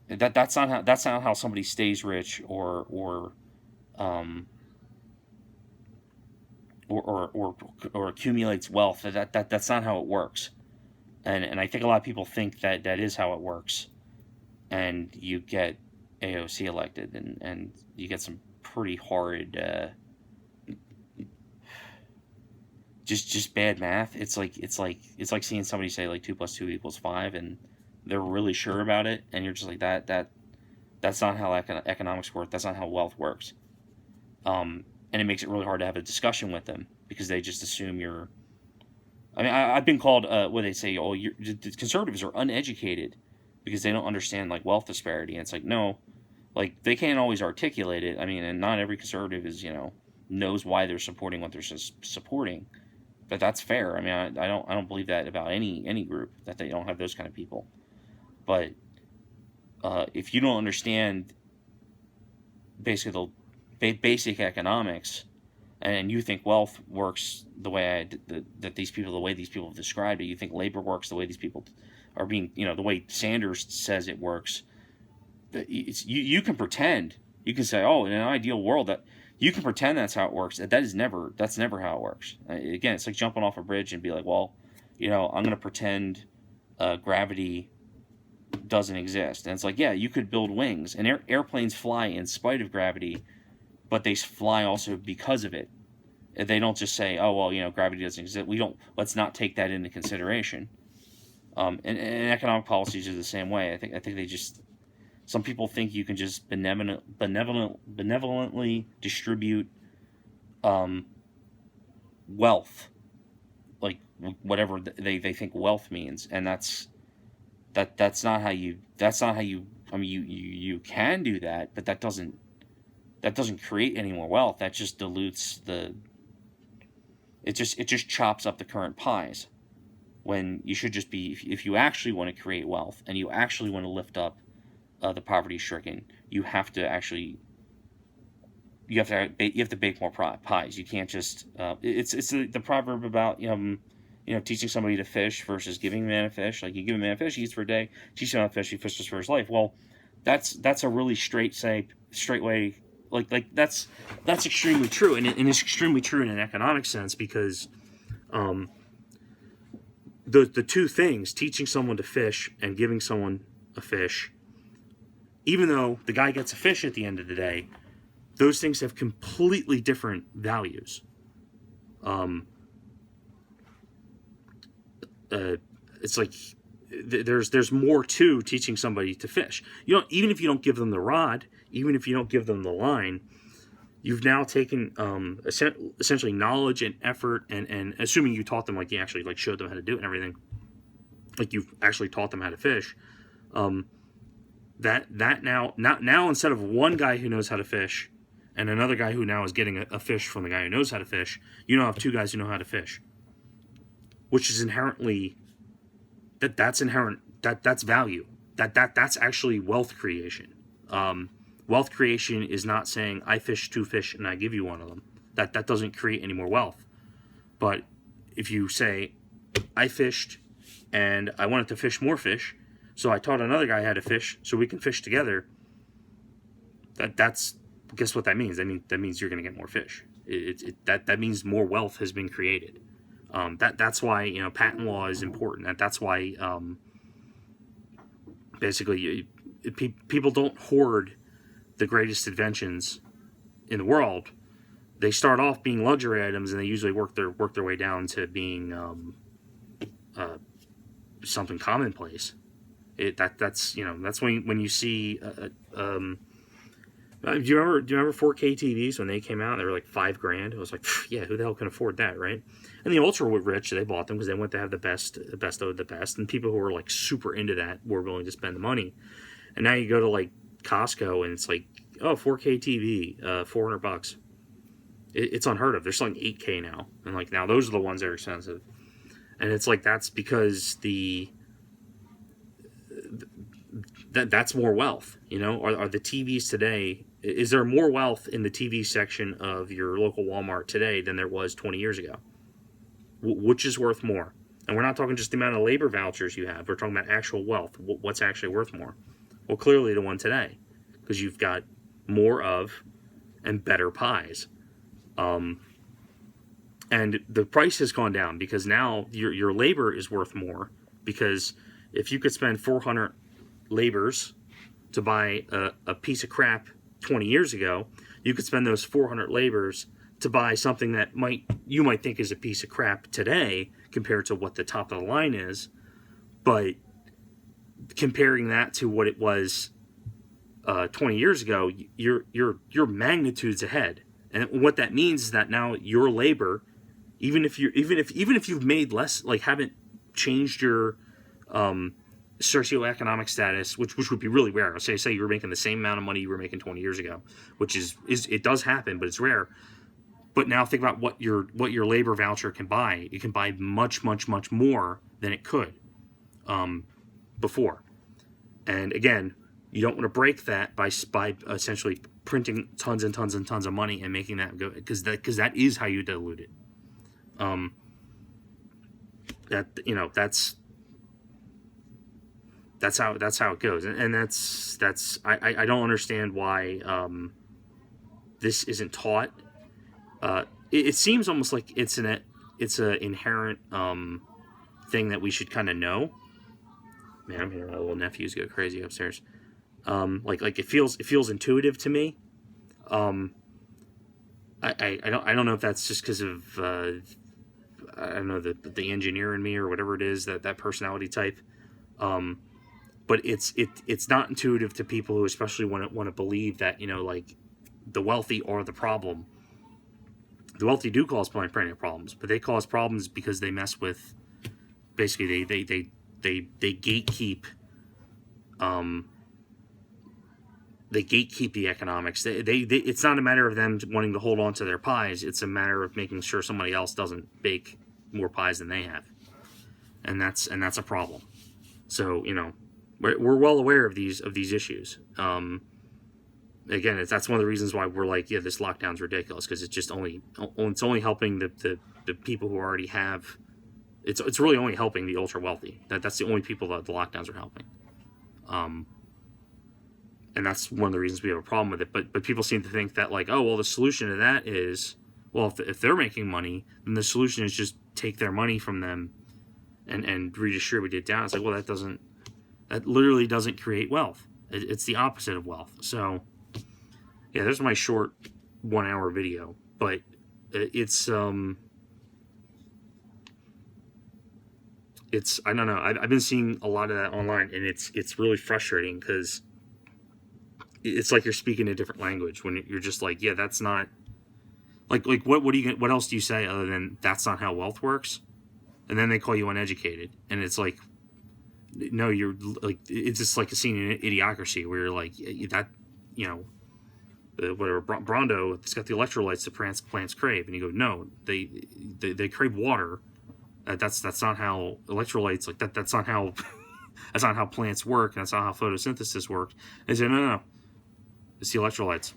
That's not how somebody stays rich or accumulates wealth. That's not how it works. And I think a lot of people think that is how it works. And you get AOC elected, and you get some pretty horrid just bad math. It's like seeing somebody say like 2 + 2 = 5, and they're really sure about it, and you're just like, that's not how economics work. That's not how wealth works. And it makes it really hard to have a discussion with them, because they just assume you're. I mean, I've been called what they say. Oh, the conservatives are uneducated because they don't understand like wealth disparity. And it's like, no, like they can't always articulate it. I mean, and not every conservative is knows why they're supporting what they're supporting. But that's fair. I mean, I don't believe that about any group, that they don't have those kind of people. But if you don't understand basically the basic economics, and you think wealth works the way the way these people have described it, you think labor works the way these people are being, the way Sanders says it works. You can pretend. You can say, oh, in an ideal world, that you can pretend that's how it works. That's never how it works. Again, it's like jumping off a bridge and be like, well, I'm going to pretend gravity doesn't exist. And it's like, yeah, you could build wings, and airplanes fly in spite of gravity, but they fly also because of it. They don't just say, oh, well, gravity doesn't exist. Let's not take that into consideration. And economic policies are the same way. I think they just, some people think you can just benevolently distribute wealth, like whatever they think wealth means, and that's not how you. I mean, you can do that, but that doesn't create any more wealth. That just dilutes it just chops up the current pies, when you should just be, if you actually want to create wealth and you actually want to lift up the poverty stricken, you have to bake more pies. You can't just it's the proverb about teaching somebody to fish versus giving a man a fish. Like, you give a man a fish, he eats for a day. Teach him how to fish, he fishes for his life. Well, that's a really straight way. Like that's extremely true, and it's extremely true in an economic sense, because the two things, teaching someone to fish and giving someone a fish, even though the guy gets a fish at the end of the day, those things have completely different values. It's like there's more to teaching somebody to fish. You know, even if you don't give them the rod, even if you don't give them the line, you've now taken essentially knowledge and effort, and assuming you taught them, like you actually like showed them how to do it and everything, like you've actually taught them how to fish. That now instead of one guy who knows how to fish and another guy who now is getting a fish from the guy who knows how to fish, you now have two guys who know how to fish, which is inherently that's inherent, that's value, that's actually wealth creation. Wealth creation is not saying I fish two fish and I give you one of them. That doesn't create any more wealth. But if you say I fished and I wanted to fish more fish, so I taught another guy how to fish so we can fish together, that's guess what that means? That means you're going to get more fish. That means more wealth has been created. That's why, you know, patent law is important. That's why basically people don't hoard the greatest inventions in the world. They start off being luxury items, and they usually work their way down to being something commonplace. That's when you see. Do you remember 4K TVs when they came out? They were like $5,000. It was like, yeah, who the hell can afford that, right? And the ultra rich, they bought them because they wanted to have the best of the best, and people who were like super into that were willing to spend the money. And now you go to like Costco and it's like, oh, 4K TV, $400. It's unheard of. They're selling 8K now, and like now those are the ones that are expensive. And it's like that's because that's more wealth. You know, are the TVs today? Is there more wealth in the TV section of your local Walmart today than there was 20 years ago? Which is worth more? And we're not talking just the amount of labor vouchers you have. We're talking about actual wealth. What's actually worth more? Well, clearly the one today, because you've got more of and better pies. And the price has gone down because now your labor is worth more, because if you could spend 400 labors to buy a piece of crap 20 years ago, you could spend those 400 labors to buy something that you might think is a piece of crap today compared to what the top of the line is. But comparing that to what it was 20 years ago, your magnitude's ahead. And what that means is that now your labor, even if you've made less, like haven't changed your socioeconomic status, which would be really rare. Say you were making the same amount of money you were making 20 years ago, which is it does happen, but it's rare. But now think about what your labor voucher can buy. It can buy much more than it could before. And again, you don't want to break that by essentially printing tons and tons and tons of money and making that go, because that is how you dilute it. That's how it goes, and I don't understand why this isn't taught. It seems almost like it's an inherent thing that we should kind of know. Man, I'm hearing my little nephews go crazy upstairs. Like it feels intuitive to me. I don't know if that's just because of I don't know the engineer in me or whatever it is, that personality type. But it's not intuitive to people who especially want to believe that, you know, like the wealthy are the problem. The wealthy do cause plenty of problems, but they cause problems because they mess with, basically they gatekeep. They gatekeep the economics. They it's not a matter of them wanting to hold on to their pies. It's a matter of making sure somebody else doesn't bake more pies than they have, and that's a problem. So, you know, we're well aware of these issues. Again, that's one of the reasons why we're like, yeah, this lockdown's ridiculous, because it's only helping the people who already have. It's really only helping the ultra wealthy. That's the only people that the lockdowns are helping. And that's one of the reasons we have a problem with it. But people seem to think that, like, oh, well, the solution to that is, well, if they're making money, then the solution is just take their money from them and redistribute it down. It's like, well, that literally doesn't create wealth. It's the opposite of wealth. So, yeah, there's my short 1 hour video. But it's it's, I don't know. I've been seeing a lot of that online, and it's really frustrating because it's like you're speaking a different language when you're just like, yeah, that's not like what do you what else do you say other than that's not how wealth works? And then they call you uneducated, and it's like, no, you're like, it's just like a scene in Idiocracy where you're like, that, you know, whatever, Brondo, it's got the electrolytes that plants crave, and you go, no, they crave water. That's not how electrolytes, like that's not how that's not how plants work. That's not how photosynthesis works. They say, no, it's the electrolytes.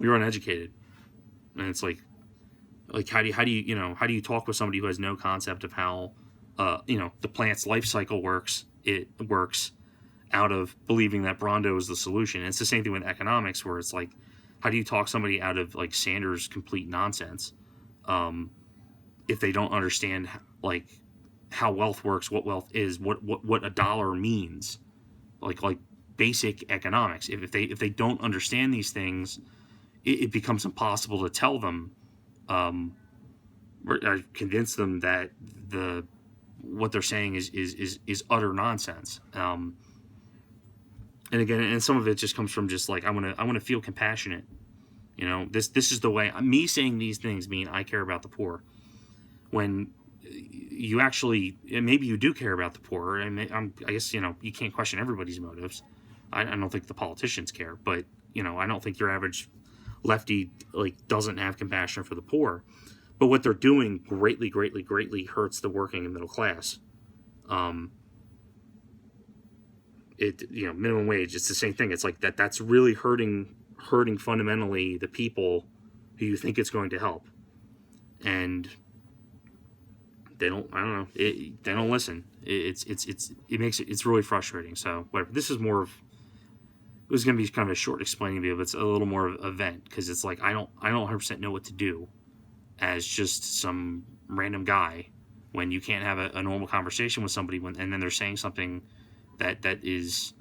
You're uneducated, and it's like how do you talk with somebody who has no concept of how the plant's life cycle works? It works out of believing that Brondo is the solution. And it's the same thing with economics, where it's like, how do you talk somebody out of like Sanders' complete nonsense if they don't understand like how wealth works, what wealth is, what a dollar means, like basic economics. If they don't understand these things, it becomes impossible to tell them or convince them that what they're saying is utter nonsense. And again, and some of it just comes from just like, I want to feel compassionate. This is the way. Me saying these things mean I care about the poor, when you actually, maybe you do care about the poor. And I guess you can't question everybody's motives. I don't think the politicians care, but I don't think your average lefty doesn't have compassion for the poor. But what they're doing greatly hurts the working and middle class. Minimum wage, it's the same thing. It's like that's really hurting fundamentally the people who you think it's going to help. And they don't, I don't know, they don't listen. It's really frustrating. So whatever. This is more of, it was going to be kind of a short explaining video, but it's a little more of an event, because it's like I don't 100% know what to do as just some random guy when you can't have a normal conversation with somebody and then they're saying something that is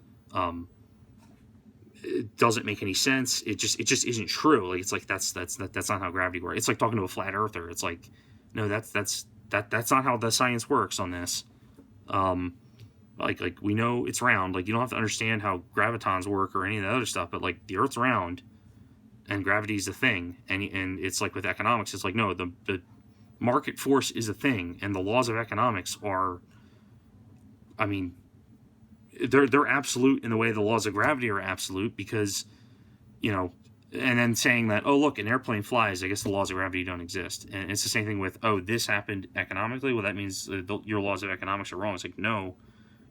it doesn't make any sense. It just isn't true. Like, it's like that's not how gravity works. It's like talking to a flat earther. It's like, no, that's not how the science works on this. Like we know it's round. Like, you don't have to understand how gravitons work or any of the other stuff, but like the Earth's round and gravity is a thing. And it's like with economics, it's like, no, the market force is a thing, and the laws of economics are, I mean, they're absolute in the way the laws of gravity are absolute, because and then saying that, oh, look, an airplane flies, I guess the laws of gravity don't exist. And it's the same thing with, oh, this happened economically, well, that means your laws of economics are wrong. It's like, no,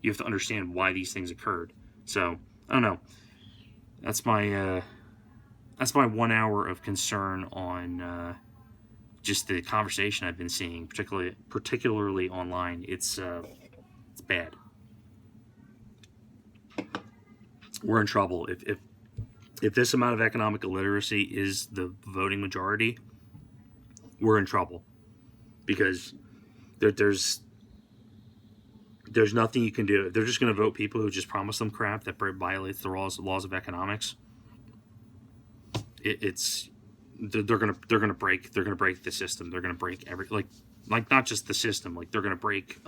you have to understand why these things occurred. So I don't know, that's my 1 hour of concern on just the conversation I've been seeing, particularly online. It's bad. We're in trouble. If this amount of economic illiteracy is the voting majority, we're in trouble, because there's nothing you can do. They're just going to vote people who just promise them crap that violates the laws of economics. They're gonna break the system. They're gonna break like not just the system. Like, they're gonna break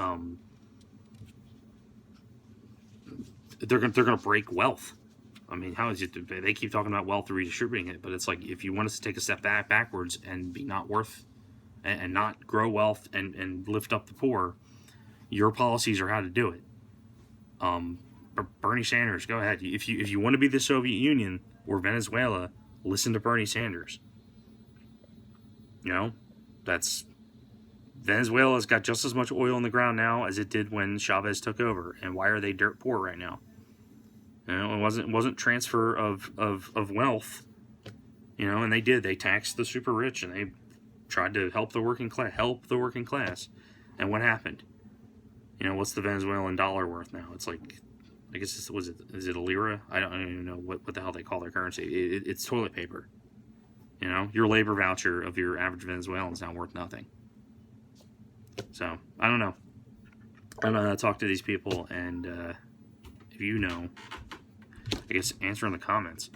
they're gonna break wealth. I mean, how is it? They keep talking about wealth redistributing it, but it's like, if you want us to take a step backwards and be not worth and not grow wealth and lift up the poor, your policies are how to do it. Bernie Sanders, go ahead. If you want to be the Soviet Union or Venezuela, listen to Bernie Sanders. That's, Venezuela's got just as much oil in the ground now as it did when Chavez took over. And why are they dirt poor right now? It wasn't transfer of wealth. And they taxed the super rich, and they tried to help the working class. And what happened? What's the Venezuelan dollar worth now? It's like, I guess is it a lira? I don't even know what the hell they call their currency. It's toilet paper. Your labor voucher of your average Venezuelan is now worth nothing. So I don't know. I'm gonna talk to these people, and if you know, I guess answer in the comments.